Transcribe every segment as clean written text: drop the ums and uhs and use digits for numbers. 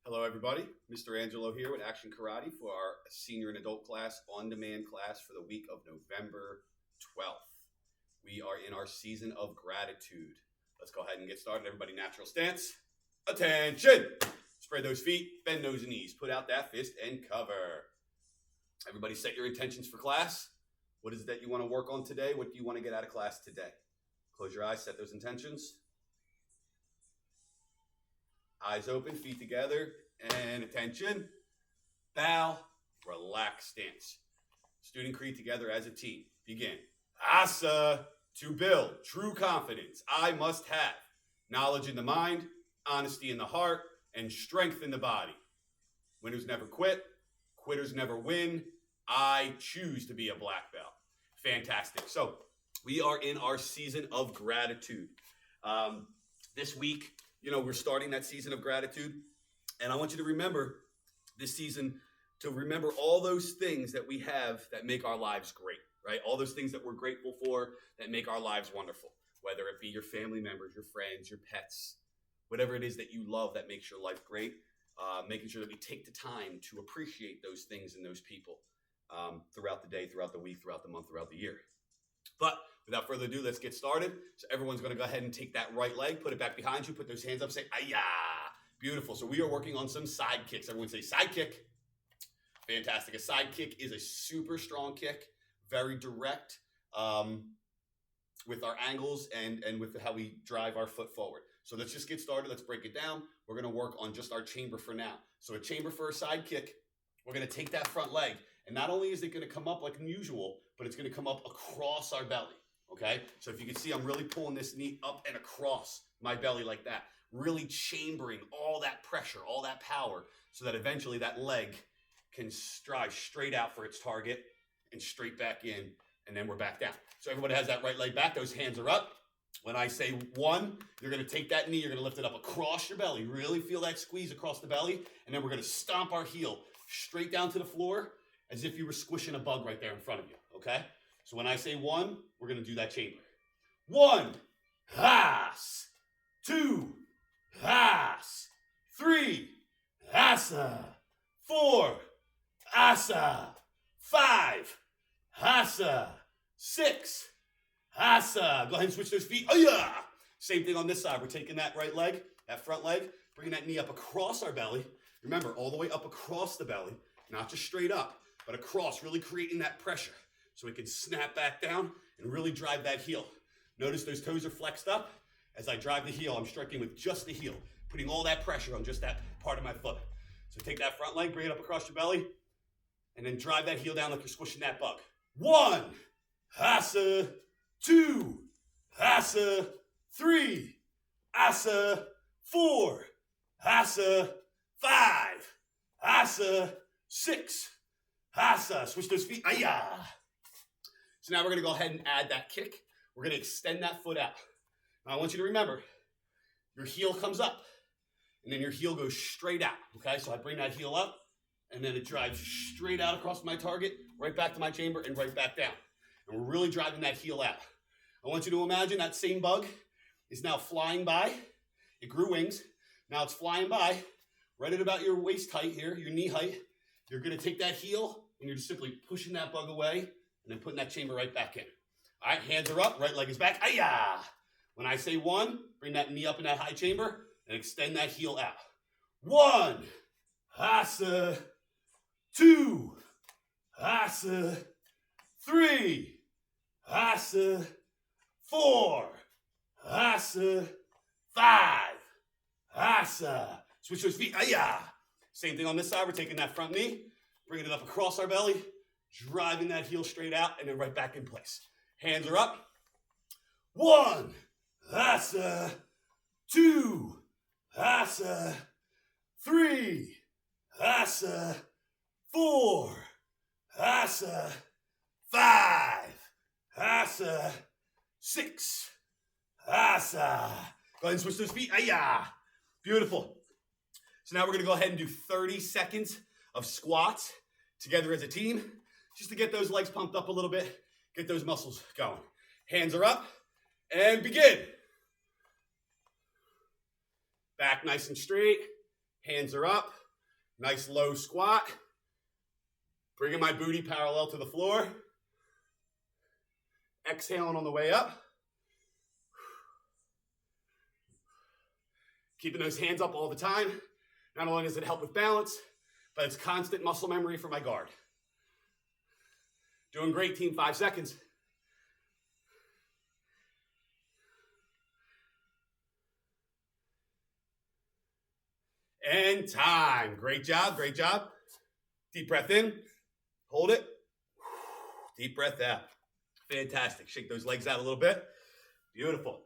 Hello, everybody. Mr. Angelo here with Action Karate for our senior and adult class on-demand class for the week of November 12th. We are in our season of gratitude. Let's go ahead and get started. Everybody, natural stance. Attention! Spread those feet, bend those knees, put out that fist, and cover. Everybody set your intentions for class. What is it that you want to work on today? What do you want to get out of class today? Close your eyes, set those intentions. Eyes open, feet together, and attention. Bow, relax stance. Student Creed together as a team. Begin. Asa, to build true confidence, I must have knowledge in the mind, honesty in the heart, and strength in the body. Winners never quit, quitters never win. I choose to be a black belt. Fantastic. So we are in our season of gratitude. This week, we're starting that season of gratitude. And I want you to remember this season to remember all those things that we have that make our lives great, right? All those things that we're grateful for that make our lives wonderful, whether it be your family members, your friends, your pets, whatever it is that you love that makes your life great, making sure that we take the time to appreciate those things and those people throughout the day, throughout the week, throughout the month, throughout the year. But without further ado, let's get started. So everyone's going to go ahead and take that right leg, put it back behind you, put those hands up, say, "Ayah." Beautiful. So we are working on some side kicks. Everyone say side kick. Fantastic. A side kick is a super strong kick, very direct with our angles and with how we drive our foot forward. So let's just get started. Let's break it down. We're going to work on just our chamber for now. So a chamber for a side kick, we're going to take that front leg. And not only is it going to come up like usual, but it's going to come up across our belly. Okay? So if you can see, I'm really pulling this knee up and across my belly like that. Really chambering all that pressure, all that power, so that eventually that leg can drive straight out for its target and straight back in, and then we're back down. So everybody has that right leg back. Those hands are up. When I say one, you're going to take that knee, you're going to lift it up across your belly. Really feel that squeeze across the belly, and then we're going to stomp our heel straight down to the floor as if you were squishing a bug right there in front of you, okay? So when I say one, we're going to do that chamber. One, has, two, has, three, asa, four, asa, five, asa, six, asa. Go ahead and switch those feet. Oh yeah! Same thing on this side. We're taking that right leg, that front leg, bringing that knee up across our belly. Remember, all the way up across the belly, not just straight up, but across, really creating that pressure so we can snap back down and really drive that heel. Notice those toes are flexed up. As I drive the heel, I'm striking with just the heel, putting all that pressure on just that part of my foot. So take that front leg, bring it up across your belly, and then drive that heel down like you're squishing that bug. One, asa, two, asa, three, asa, four, asa, five, asa, six, asa. Switch those feet. Ayah. So now we're going to go ahead and add that kick. We're going to extend that foot out. Now I want you to remember, your heel comes up, and then your heel goes straight out, okay? So I bring that heel up, and then it drives straight out across my target, right back to my chamber, and right back down. And we're really driving that heel out. I want you to imagine that same bug is now flying by. It grew wings. Now it's flying by, right at about your waist height here, your knee height. You're going to take that heel, and you're just simply pushing that bug away, and then putting that chamber right back in. All right, hands are up, right leg is back. Ayah! When I say one, bring that knee up in that high chamber and extend that heel out. One, asa, two, asa, three, asa, four, asa, five, asa. Switch those feet. Ayah! Same thing on this side. We're taking that front knee, bringing it up across our belly, driving that heel straight out, and then right back in place. Hands are up. One, asa, two, asa, three, asa, four, asa, five, asa, six, asa. Go ahead and switch those feet. Ayah. Beautiful. So now we're going to go ahead and do 30 seconds of squats together as a team, just to get those legs pumped up a little bit, get those muscles going. Hands are up, and begin. Back nice and straight. Hands are up. Nice low squat. Bringing my booty parallel to the floor. Exhaling on the way up. Keeping those hands up all the time. Not only does it help with balance, but it's constant muscle memory for my guard. Doing great, team. 5 seconds. And time. Great job, great job. Deep breath in. Hold it. Deep breath out. Fantastic. Shake those legs out a little bit. Beautiful.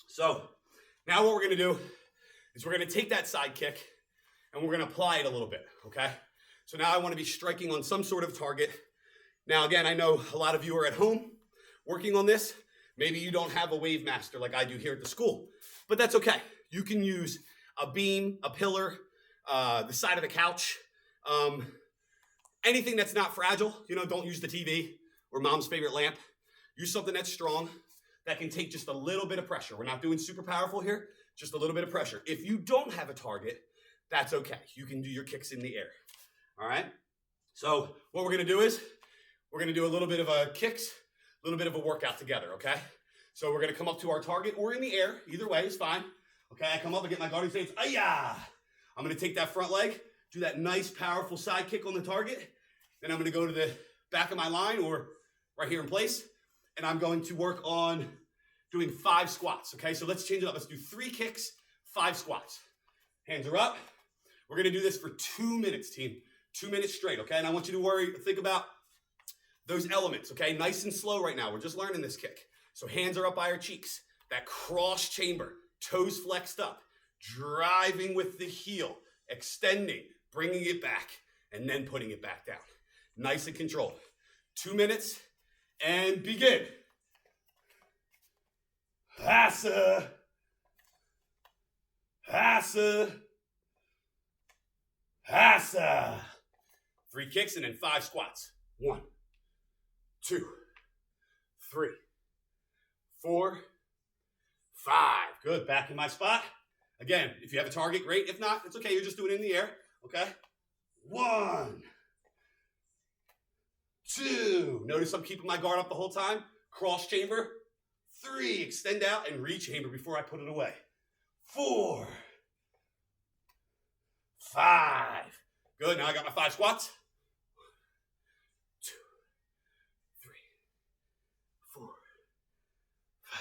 So now what we're going to do is we're going to take that side kick and we're going to apply it a little bit, okay? So now I want to be striking on some sort of target. Now, again, I know a lot of you are at home working on this. Maybe you don't have a Wave Master like I do here at the school, but that's okay. You can use a beam, a pillar, the side of the couch, anything that's not fragile. You know, don't use the TV or mom's favorite lamp. Use something that's strong that can take just a little bit of pressure. We're not doing super powerful here, just a little bit of pressure. If you don't have a target, that's okay. You can do your kicks in the air, all right? So what we're gonna do is we're gonna do a little bit of a kicks, a little bit of a workout together, okay? So we're gonna come up to our target or in the air, either way is fine. Okay, I come up and get my guarding stance, ayah! I'm gonna take that front leg, do that nice powerful side kick on the target, then I'm gonna go to the back of my line or right here in place, and I'm going to work on doing 5 squats, okay? So let's change it up. Let's do 3 kicks, 5 squats. Hands are up. We're gonna do this for 2 minutes, team. 2 minutes straight, okay? And I want you to think about those elements, okay? Nice and slow right now. We're just learning this kick. So hands are up by our cheeks. That cross chamber, toes flexed up, driving with the heel, extending, bringing it back, and then putting it back down. Nice and controlled. 2 minutes. And begin. Hassa. Hassa. Hassa. 3 kicks and then 5 squats. 1, 2, 3, 4, 5. Good. Back in my spot. Again, if you have a target, great. If not, it's okay. You're just doing it in the air. Okay? 1, 2. Notice I'm keeping my guard up the whole time. Cross chamber. 3. Extend out and re-chamber before I put it away. 4, 5. Good. Now I got my 5 squats. 2, 3, 4, 5.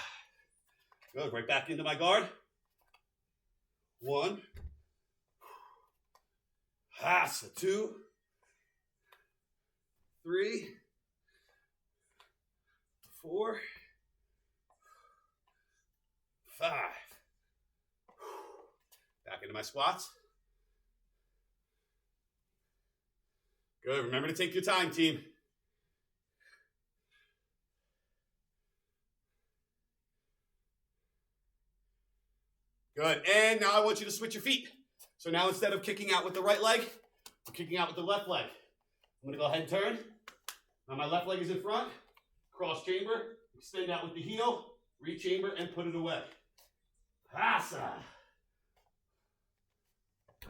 Good. Right back into my guard. 1. Hassa. 2. 3, 4, 5. Back into my squats. Good. Remember to take your time, team. Good. And now I want you to switch your feet. So now instead of kicking out with the right leg, we're kicking out with the left leg. I'm going to go ahead and turn. Now my left leg is in front. Cross chamber. Extend out with the heel. Re-chamber and put it away. Hassa.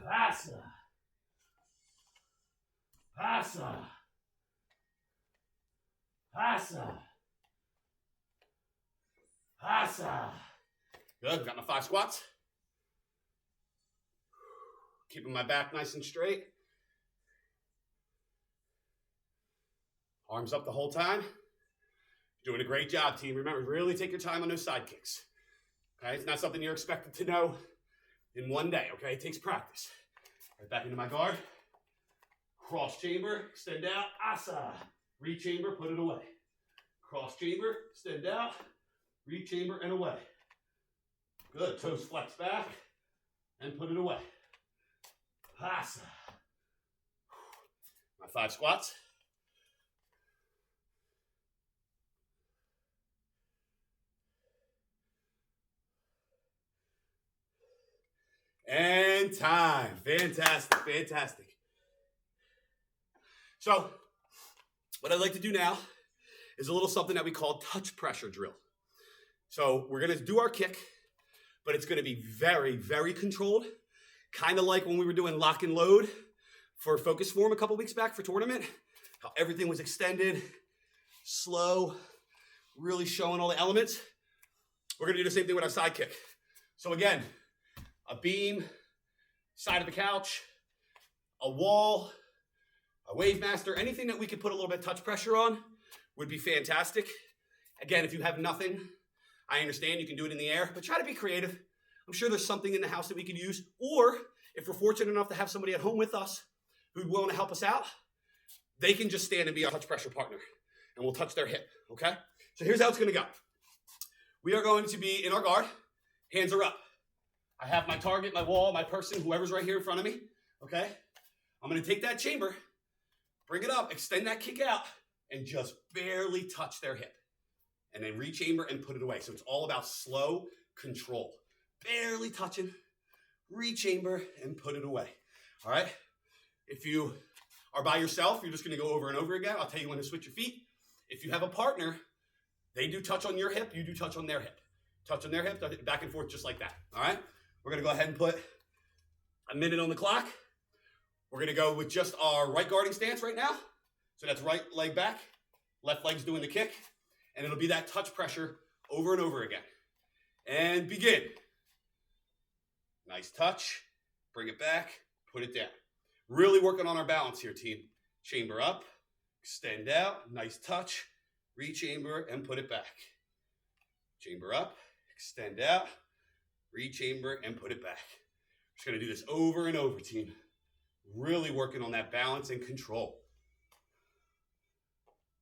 Hassa. Hassa. Hassa. Hassa. Good. Got my 5 squats. Keeping my back nice and straight. Arms up the whole time. Doing a great job, team. Remember, really take your time on those side kicks. Okay? It's not something you're expected to know in one day, okay? It takes practice. Right back into my guard. Cross chamber, extend out, asa. Re-chamber, put it away. Cross chamber, extend out, re-chamber, and away. Good. Toes flex back and put it away. Asa. My 5 squats. And time. Fantastic, fantastic. So, what I'd like to do now is a little something that we call touch pressure drill. So, we're going to do our kick, but it's going to be very, very controlled, Kind of like when we were doing lock and load for Focus Form a couple weeks back for tournament, how everything was extended, slow, really showing all the elements. We're gonna do the same thing with our side kick. So again, a beam, side of the couch, a wall, a Wave Master, anything that we could put a little bit of touch pressure on would be fantastic. Again, if you have nothing, I understand you can do it in the air, but try to be creative. I'm sure there's something in the house that we could use, or if we're fortunate enough to have somebody at home with us who's willing to help us out, they can just stand and be our touch pressure partner, and we'll touch their hip, okay? So here's how it's gonna go. We are going to be in our guard, hands are up. I have my target, my wall, my person, whoever's right here in front of me, okay? I'm gonna take that chamber, bring it up, extend that kick out, and just barely touch their hip. And then re-chamber and put it away. So it's all about slow control. Barely touching, re-chamber, and put it away. All right? If you are by yourself, you're just gonna go over and over again. I'll tell you when to switch your feet. If you have a partner, they do touch on your hip, you do touch on their hip. Touch on their hip, back and forth just like that. All right? We're gonna go ahead and put a minute on the clock. We're gonna go with just our right guarding stance right now. So that's right leg back, left leg's doing the kick, and it'll be that touch pressure over and over again. And begin. Nice touch, bring it back, put it down. Really working on our balance here, team. Chamber up, extend out, nice touch, re-chamber and put it back. Chamber up, extend out, re-chamber and put it back. Just gonna do this over and over, team. Really working on that balance and control.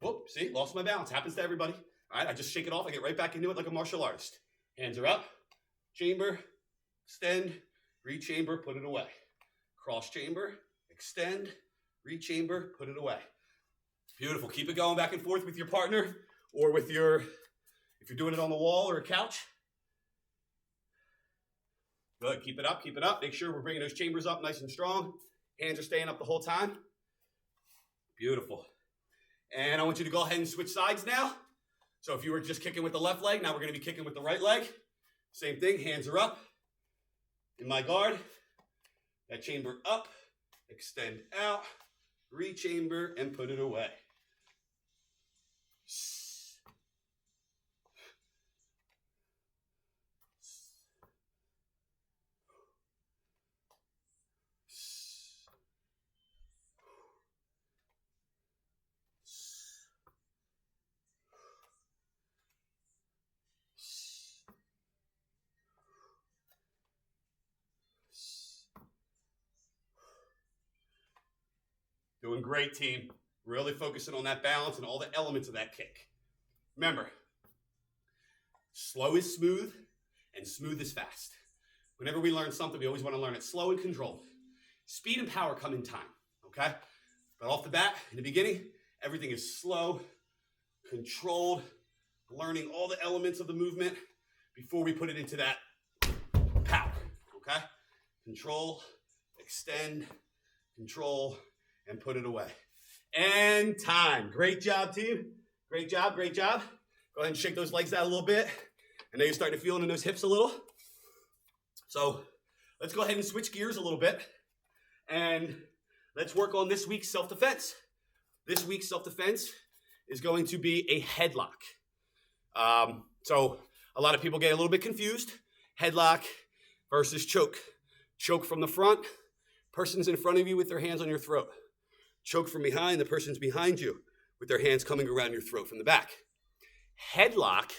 Whoop, see, lost my balance. Happens to everybody. All right, I just shake it off. I get right back into it like a martial artist. Hands are up, chamber, extend, re-chamber, put it away. Cross chamber, extend, re-chamber, put it away. Beautiful. Keep it going back and forth with your partner or with if you're doing it on the wall or a couch. Good. Keep it up. Keep it up. Make sure we're bringing those chambers up nice and strong. Hands are staying up the whole time. Beautiful. And I want you to go ahead and switch sides now. So if you were just kicking with the left leg, now we're going to be kicking with the right leg. Same thing. Hands are up. In my guard. That chamber up. Extend out. Re-chamber and put it away. Doing great, team. Really focusing on that balance and all the elements of that kick. Remember, slow is smooth and smooth is fast. Whenever we learn something, we always want to learn it slow and controlled. Speed and power come in time, okay? But off the bat, in the beginning, everything is slow, controlled, learning all the elements of the movement before we put it into that power, okay? Control, extend, control, and put it away. And time. Great job, team. Great job, great job. Go ahead and shake those legs out a little bit. I know you're starting to feel it in those hips a little. So let's go ahead and switch gears a little bit. And let's work on this week's self-defense. This week's self-defense is going to be a headlock. So a lot of people get a little bit confused. Headlock versus choke. Choke from the front. Person's in front of you with their hands on your throat. Choke from behind, the person's behind you with their hands coming around your throat from the back. Headlock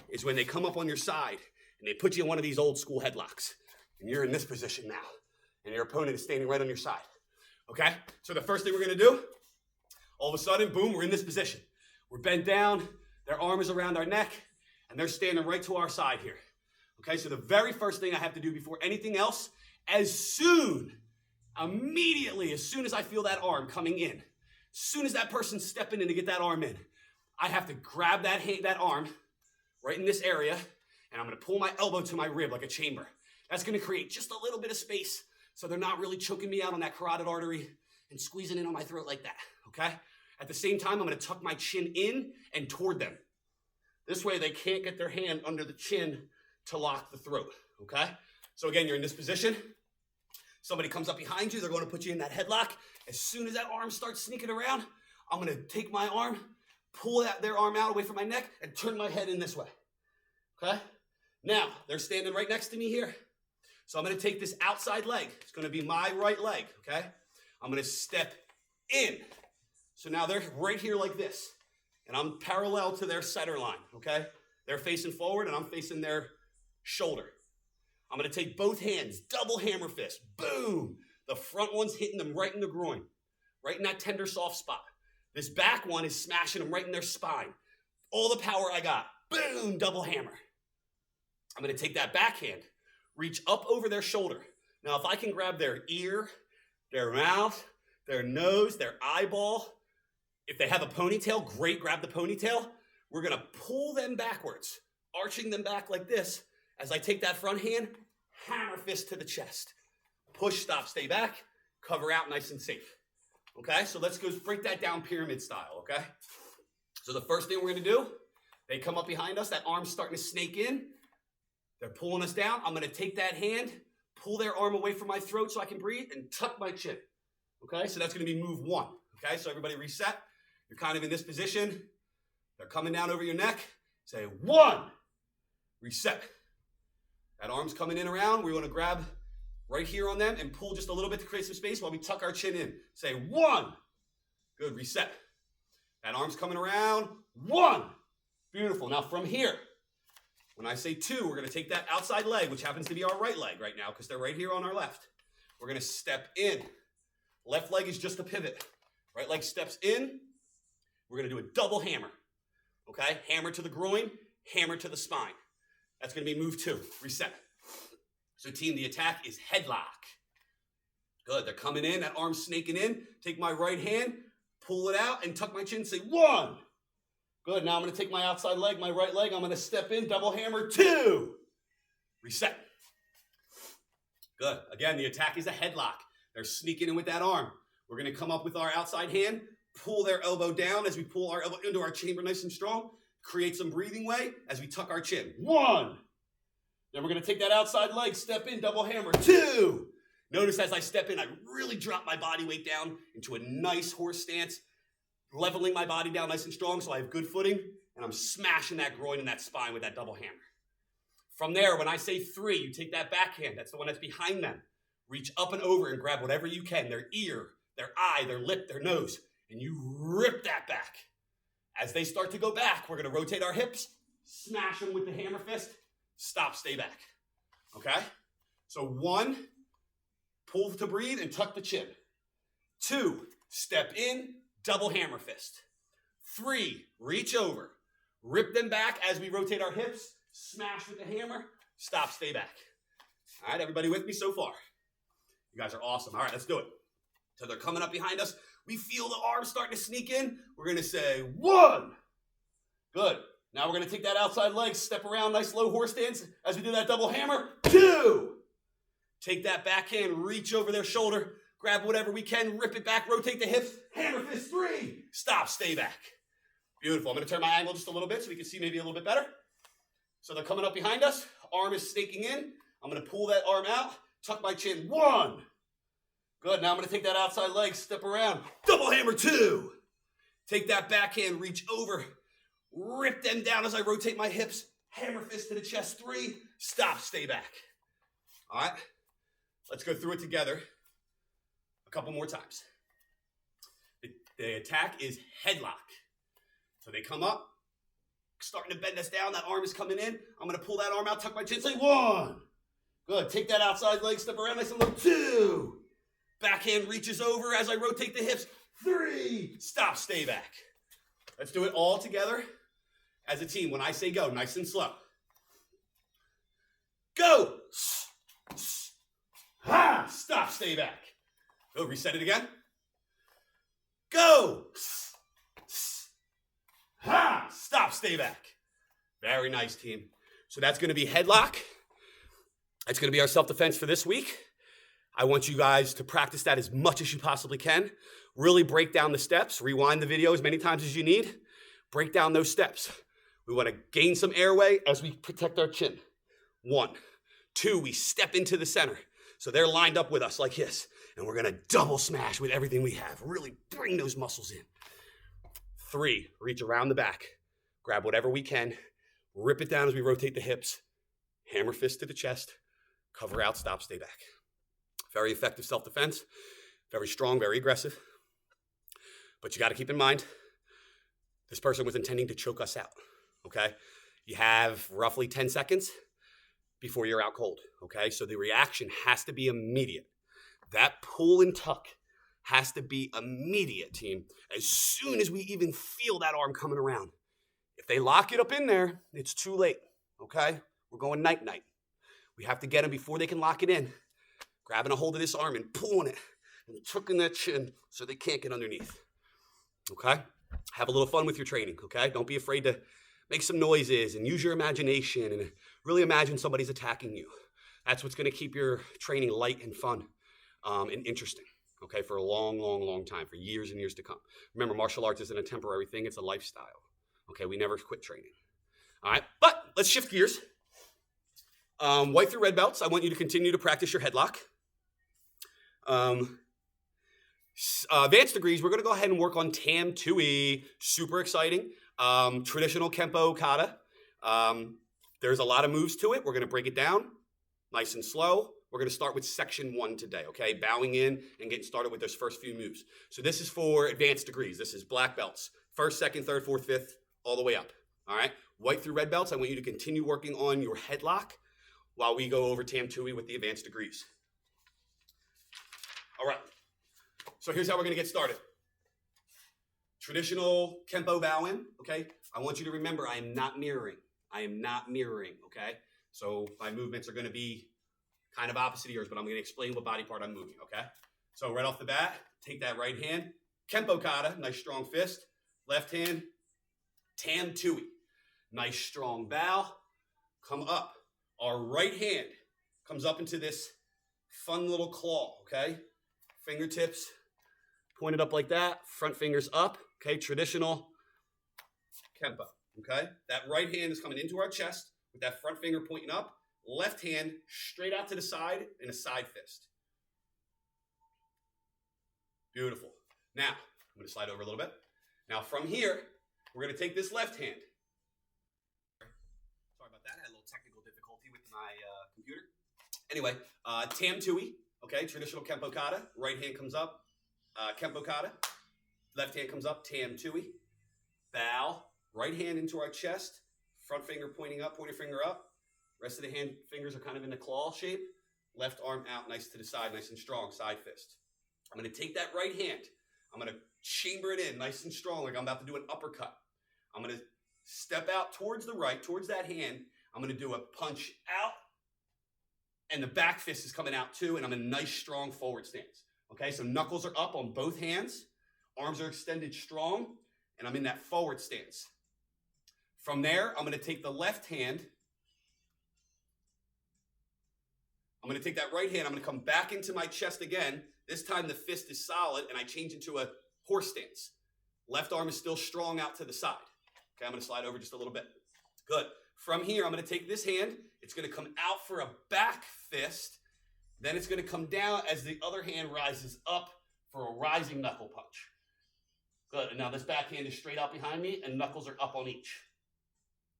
is when they come up on your side and they put you in one of these old school headlocks. And you're in this position now. And your opponent is standing right on your side. Okay? So the first thing we're going to do, all of a sudden, boom, we're in this position. We're bent down, their arm is around our neck, and they're standing right to our side here. Okay? So the very first thing I have to do before anything else, immediately, as soon as I feel that arm coming in, as soon as that person's stepping in to get that arm in, I have to grab that arm right in this area, and I'm going to pull my elbow to my rib like a chamber. That's going to create just a little bit of space so they're not really choking me out on that carotid artery and squeezing in on my throat like that, okay? At the same time, I'm going to tuck my chin in and toward them. This way, they can't get their hand under the chin to lock the throat, okay? So again, you're in this position. Somebody comes up behind you, they're going to put you in that headlock. As soon as that arm starts sneaking around, I'm going to take my arm, pull their arm out away from my neck, and turn my head in this way. Okay? Now, they're standing right next to me here. So I'm going to take this outside leg. It's going to be my right leg, okay? I'm going to step in. So now they're right here like this. And I'm parallel to their center line, okay? They're facing forward and I'm facing their shoulder. I'm going to take both hands, double hammer fist, boom. The front one's hitting them right in the groin, right in that tender, soft spot. This back one is smashing them right in their spine. All the power I got, boom, double hammer. I'm going to take that backhand, reach up over their shoulder. Now, if I can grab their ear, their mouth, their nose, their eyeball, if they have a ponytail, great, grab the ponytail. We're going to pull them backwards, arching them back like this. As I take that front hand, hammer fist to the chest. Push, stop, stay back, cover out nice and safe. Okay, so let's go break that down pyramid style, okay? So the first thing we're going to do, they come up behind us, that arm's starting to snake in. They're pulling us down. I'm going to take that hand, pull their arm away from my throat so I can breathe, and tuck my chin. Okay, so that's going to be move one. Okay, so everybody reset. You're kind of in this position. They're coming down over your neck. Say one, reset. That arm's coming in around. We want to grab right here on them and pull just a little bit to create some space while we tuck our chin in. Say one. Good, reset. That arm's coming around. One. Beautiful. Now from here, when I say two, we're going to take that outside leg, which happens to be our right leg right now because they're right here on our left. We're going to step in. Left leg is just a pivot. Right leg steps in. We're going to do a double hammer. Okay? Hammer to the groin, hammer to the spine. That's going to be move two. Reset. So team, the attack is headlock. Good. They're coming in. That arm's snaking in. Take my right hand, pull it out, and tuck my chin. Say one. Good. Now I'm going to take my outside leg, my right leg. I'm going to step in, double hammer, two. Reset. Good. Again, the attack is a headlock. They're sneaking in with that arm. We're going to come up with our outside hand, pull their elbow down as we pull our elbow into our chamber nice and strong. Create some breathing way as we tuck our chin. One. Then we're going to take that outside leg, step in, double hammer. Two. Notice as I step in, I really drop my body weight down into a nice horse stance, leveling my body down nice and strong so I have good footing, and I'm smashing that groin and that spine with that double hammer. From there, when I say three, you take that backhand, that's the one that's behind them. Reach up and over and grab whatever you can, their ear, their eye, their lip, their nose, and you rip that back. As they start to go back, we're going to rotate our hips, smash them with the hammer fist, stop, stay back. Okay? So one, pull to breathe and tuck the chin. Two, step in, double hammer fist. Three, reach over. Rip them back as we rotate our hips, smash with the hammer, stop, stay back. All right, everybody with me so far? You guys are awesome. All right, let's do it. So they're coming up behind us. We feel the arms starting to sneak in. We're going to say one. Good. Now we're going to take that outside leg, step around, nice low horse stance as we do that double hammer. Two. Take that backhand, reach over their shoulder, grab whatever we can, rip it back, rotate the hips, hammer fist. Three. Stop, stay back. Beautiful. I'm going to turn my angle just a little bit so we can see maybe a little bit better. So they're coming up behind us. Arm is snaking in. I'm going to pull that arm out, tuck my chin. One. Good. Now I'm going to take that outside leg, step around, double hammer. Two. Take that backhand, reach over, rip them down as I rotate my hips, hammer fist to the chest. Three. Stop, stay back. All right. Let's go through it together a couple more times. The attack is headlock. So they come up, starting to bend us down. That arm is coming in. I'm going to pull that arm out, tuck my chin, say one. Good. Take that outside leg, step around nice and low. Two. Backhand reaches over as I rotate the hips. Three. Stop, stay back. Let's do it all together as a team. When I say go, nice and slow. Go. Ha. Stop, stay back. Go, reset it again. Go. Ha. Stop, stay back. Very nice, team. So that's going to be headlock. That's going to be our self-defense for this week. I want you guys to practice that as much as you possibly can. Really break down the steps. Rewind the video as many times as you need. Break down those steps. We want to gain some airway as we protect our chin. One. Two, we step into the center. So they're lined up with us like this, and we're gonna double smash with everything we have. Really bring those muscles in. 3, reach around the back, grab whatever we can, rip it down as we rotate the hips, hammer fist to the chest, cover out, stop, stay back. Very effective self-defense, very strong, very aggressive. But you gotta keep in mind, this person was intending to choke us out, okay? You have roughly 10 seconds before you're out cold, okay? So the reaction has to be immediate. That pull and tuck has to be immediate, team. As soon as we even feel that arm coming around. If they lock it up in there, it's too late, okay? We're going night-night. We have to get them before they can lock it in. Grabbing a hold of this arm and pulling it and tucking that chin so they can't get underneath, okay? Have a little fun with your training, okay? Don't be afraid to make some noises and use your imagination and really imagine somebody's attacking you. That's what's gonna keep your training light and fun and interesting, okay, for a long, long, long time, for years and years to come. Remember, martial arts isn't a temporary thing, it's a lifestyle, okay? We never quit training, all right? But let's shift gears. White through red belts, I want you to continue to practice your headlock. Advanced degrees, we're gonna go ahead and work on Tam Tui, super exciting. Traditional Kempo Kata. There's a lot of moves to it. We're gonna break it down nice and slow. We're gonna start with section 1 today, okay? Bowing in and getting started with those first few moves. So this is for advanced degrees. This is black belts. 1st, 2nd, 3rd, 4th, 5th, all the way up, all right? White through red belts, I want you to continue working on your headlock while we go over Tam Tui with the advanced degrees. All right, so here's how we're gonna get started. Traditional Kempo bow-in, okay? I want you to remember, I am not mirroring. I am not mirroring, okay? So my movements are gonna be kind of opposite of yours, but I'm gonna explain what body part I'm moving, okay? So right off the bat, take that right hand, Kempo Kata, nice strong fist. Left hand, Tam Tui, nice strong bow, come up. Our right hand comes up into this fun little claw, okay? Fingertips pointed up like that, front fingers up, okay? Traditional Kempo, okay? That right hand is coming into our chest with that front finger pointing up, left hand straight out to the side in a side fist. Beautiful. Now, I'm gonna slide over a little bit. Now from here, we're gonna take this left hand. Sorry about that, I had a little technical difficulty with my computer. Anyway, Tam Tui, okay, traditional Kempo Kata. Right hand comes up, Kempo Kata. Left hand comes up, Tam Tui. Bow, right hand into our chest, front finger pointing up, pointer finger up. Rest of the hand fingers are kind of in the claw shape. Left arm out, nice to the side, nice and strong, side fist. I'm gonna take that right hand, I'm gonna chamber it in nice and strong like I'm about to do an uppercut. I'm gonna step out towards the right, towards that hand. I'm gonna do a punch out, and the back fist is coming out too, and I'm in a nice strong forward stance. Okay, so knuckles are up on both hands, arms are extended strong, and I'm in that forward stance. From there, I'm gonna take the left hand, I'm gonna take that right hand, I'm gonna come back into my chest again. This time the fist is solid, and I change into a horse stance. Left arm is still strong out to the side. Okay, I'm gonna slide over just a little bit. Good. From here, I'm gonna take this hand, it's gonna come out for a back fist, then it's gonna come down as the other hand rises up for a rising knuckle punch. Good, and now this back hand is straight out behind me, and knuckles are up on each.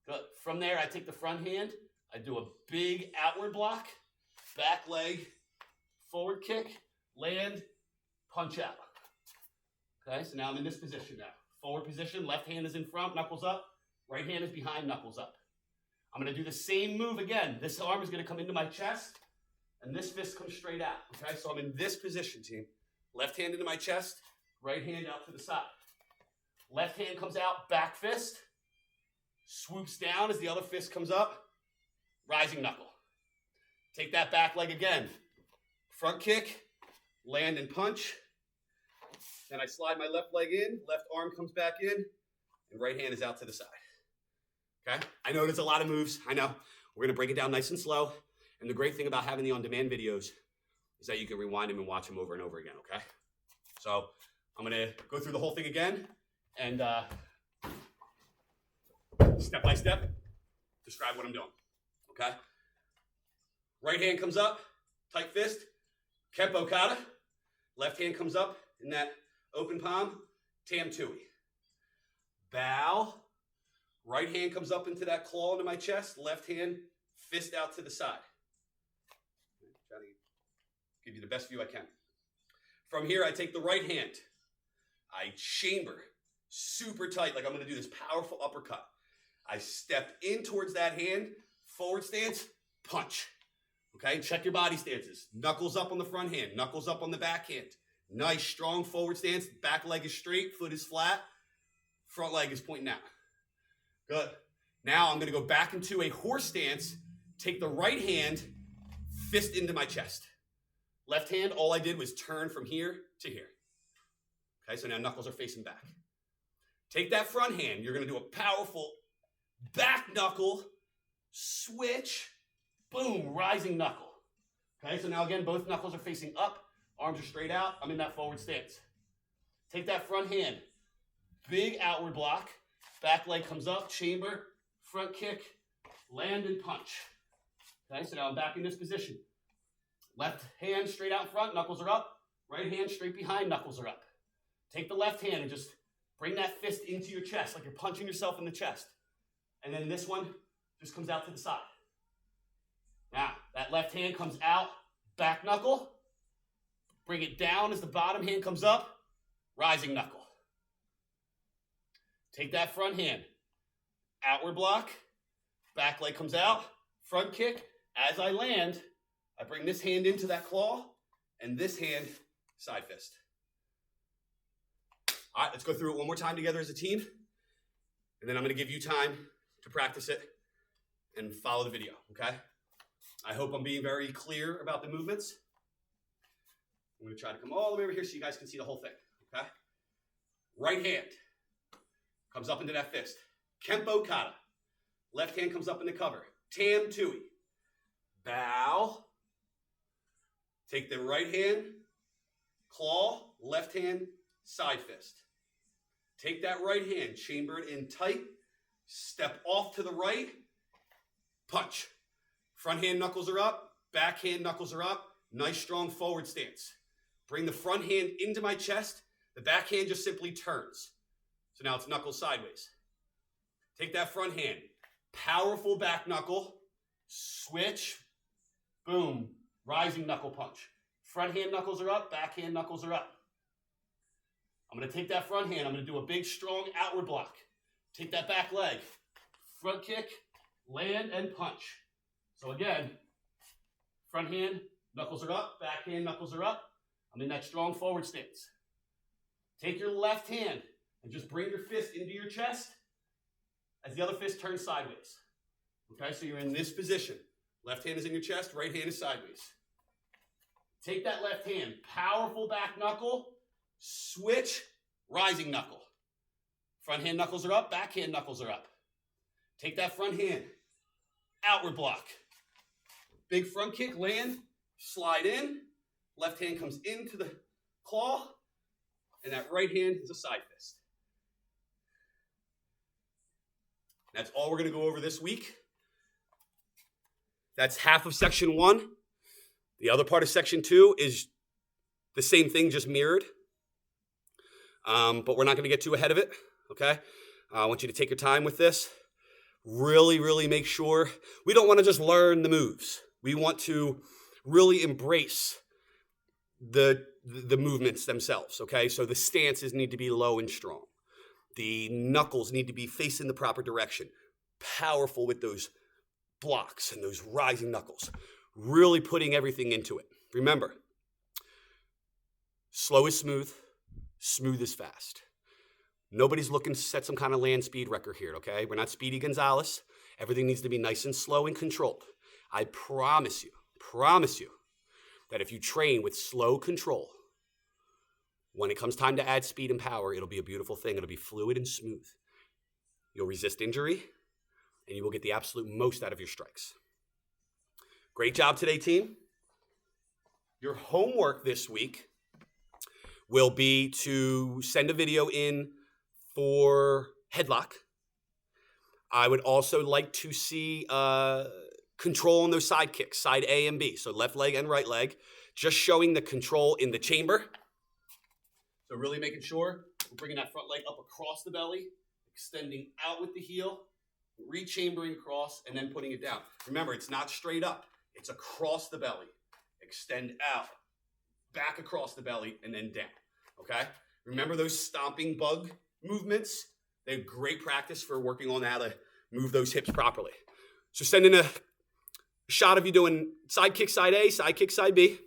Good. From there, I take the front hand, I do a big outward block, back leg, forward kick, land, punch out. Okay, so now I'm in this position now. Forward position, left hand is in front, knuckles up. Right hand is behind, knuckles up. I'm gonna do the same move again. This arm is gonna come into my chest, and this fist comes straight out. Okay, so I'm in this position, team. Left hand into my chest, right hand out to the side. Left hand comes out, back fist, swoops down as the other fist comes up, rising knuckle. Take that back leg again. Front kick, land and punch. Then I slide my left leg in, left arm comes back in, and right hand is out to the side. Okay? I know there's a lot of moves. I know. We're going to break it down nice and slow. And the great thing about having the on-demand videos is that you can rewind them and watch them over and over again, okay? So I'm going to go through the whole thing again and step by step describe what I'm doing, okay? Right hand comes up, tight fist, Kempo Kata. Left hand comes up in that open palm, Tam Tui. Bow, right hand comes up into that claw into my chest, left hand, fist out to the side. Try to give you the best view I can. From here, I take the right hand. I chamber super tight, like I'm going to do this powerful uppercut. I step in towards that hand, forward stance, punch. Okay, check your body stances. Knuckles up on the front hand, knuckles up on the back hand. Nice, strong forward stance. Back leg is straight, foot is flat, front leg is pointing out. Good. Now I'm going to go back into a horse stance, take the right hand, fist into my chest. Left hand, all I did was turn from here to here. Okay, so now knuckles are facing back. Take that front hand. You're going to do a powerful back knuckle, switch, boom, rising knuckle. Okay, so now again, both knuckles are facing up, arms are straight out. I'm in that forward stance. Take that front hand, big outward block, back leg comes up, chamber, front kick, land and punch. Okay, so now I'm back in this position. Left hand straight out front, knuckles are up. Right hand straight behind, knuckles are up. Take the left hand and just bring that fist into your chest, like you're punching yourself in the chest. And then this one just comes out to the side. Now, that left hand comes out, back knuckle. Bring it down as the bottom hand comes up, rising knuckle. Take that front hand, outward block, back leg comes out, front kick. As I land, I bring this hand into that claw, and this hand, side fist. All right, let's go through it one more time together as a team, and then I'm going to give you time to practice it and follow the video, okay? I hope I'm being very clear about the movements. I'm going to try to come all the way over here so you guys can see the whole thing, okay? Right hand comes up into that fist. Kempo Kata. Left hand comes up in the cover. Tam Tui. Bow. Take the right hand, claw, left hand, side fist. Take that right hand, chamber it in tight, step off to the right, punch. Front hand knuckles are up, back hand knuckles are up, nice strong forward stance. Bring the front hand into my chest, the back hand just simply turns. So now it's knuckles sideways. Take that front hand, powerful back knuckle, switch, boom, rising knuckle punch. Front hand knuckles are up, back hand knuckles are up. I'm going to take that front hand, I'm going to do a big strong outward block. Take that back leg, front kick, land and punch. So again, front hand, knuckles are up, back hand, knuckles are up. I'm in that strong forward stance. Take your left hand and just bring your fist into your chest as the other fist turns sideways. Okay, so you're in this position. Left hand is in your chest, right hand is sideways. Take that left hand, powerful back knuckle, switch, rising knuckle. Front hand knuckles are up, back hand knuckles are up. Take that front hand, outward block. Big front kick, land, slide in. Left hand comes into the claw, and that right hand is a side fist. That's all we're going to go over this week. That's half of section 1. The other part of section 2 is the same thing, just mirrored. But we're not going to get too ahead of it, okay? I want you to take your time with this. Really, really make sure. We don't want to just learn the moves. We want to really embrace the movements themselves, okay? So the stances need to be low and strong. The knuckles need to be facing the proper direction. Powerful with those blocks and those rising knuckles. Really putting everything into it. Remember, slow is smooth, smooth is fast. Nobody's looking to set some kind of land speed record here, okay? We're not Speedy Gonzalez. Everything needs to be nice and slow and controlled. I promise you, that if you train with slow control, when it comes time to add speed and power, it'll be a beautiful thing. It'll be fluid and smooth. You'll resist injury, and you will get the absolute most out of your strikes. Great job today, team. Your homework this week will be to send a video in for headlock. I would also like to see control on those side kicks, side A and B. So left leg and right leg, just showing the control in the chamber. So really making sure we're bringing that front leg up across the belly, extending out with the heel, re-chambering across, and then putting it down. Remember, it's not straight up. It's across the belly. Extend out, back across the belly, and then down, okay? Remember those stomping bug movements? They're great practice for working on how to move those hips properly. So send in a shot of you doing side kick, side A, side kick, side B,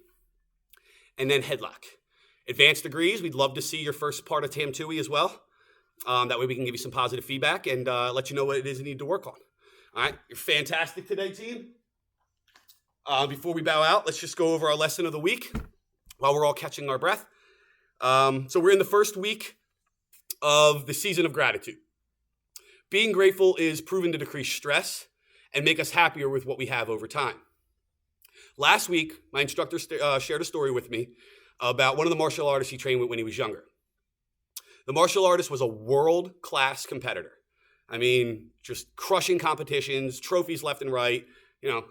and then headlock. Advanced degrees, we'd love to see your first part of Tam Tui as well. That way we can give you some positive feedback and let you know what it is you need to work on. All right, you're fantastic today, team. Before we bow out, let's just go over our lesson of the week while we're all catching our breath. So we're in the first week of the season of gratitude. Being grateful is proven to decrease stress and make us happier with what we have over time. Last week, my instructor shared a story with me about one of the martial artists he trained with when he was younger. The martial artist was a world-class competitor. I mean, just crushing competitions, trophies left and right,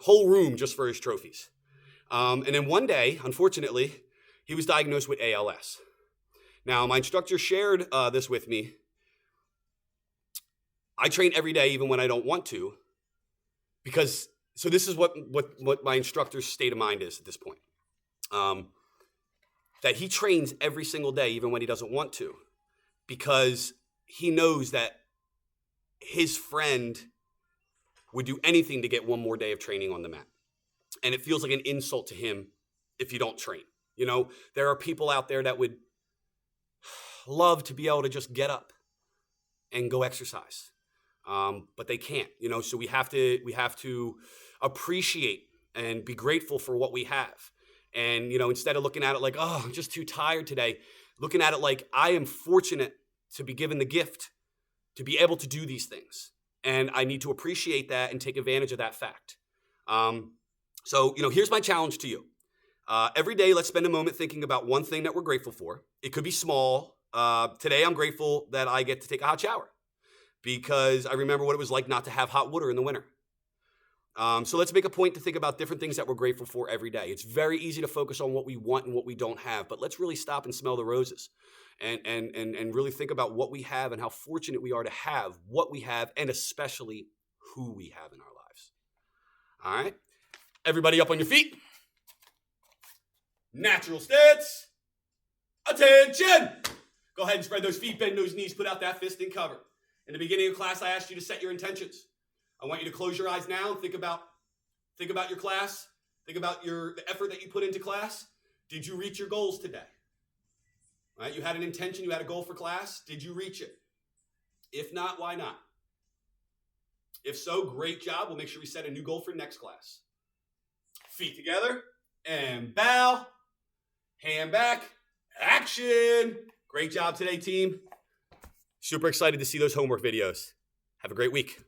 whole room just for his trophies. And then one day, unfortunately, he was diagnosed with ALS. Now, my instructor shared this with me. I train every day, even when I don't want to, because, so this is what my instructor's state of mind is at this point. That he trains every single day, even when he doesn't want to, because he knows that his friend would do anything to get one more day of training on the mat. And it feels like an insult to him if you don't train. There are people out there that would love to be able to just get up and go exercise. But they can't, so we have to appreciate and be grateful for what we have. And, instead of looking at it like, oh, I'm just too tired today, looking at it like I am fortunate to be given the gift to be able to do these things. And I need to appreciate that and take advantage of that fact. So here's my challenge to you. Every day, let's spend a moment thinking about one thing that we're grateful for. It could be small. Today, I'm grateful that I get to take a hot shower because I remember what it was like not to have hot water in the winter. So let's make a point to think about different things that we're grateful for every day. It's very easy to focus on what we want and what we don't have, but let's really stop and smell the roses and really think about what we have and how fortunate we are to have what we have and especially who we have in our lives. All right. Everybody up on your feet. Natural stance. Attention. Go ahead and spread those feet, bend those knees, put out that fist and cover. In the beginning of class, I asked you to set your intentions. I want you to close your eyes now and think about your class. Think about the effort that you put into class. Did you reach your goals today? Right? You had an intention, you had a goal for class. Did you reach it? If not, why not? If so, great job. We'll make sure we set a new goal for next class. Feet together and bow. Hand back. Action. Great job today, team. Super excited to see those homework videos. Have a great week.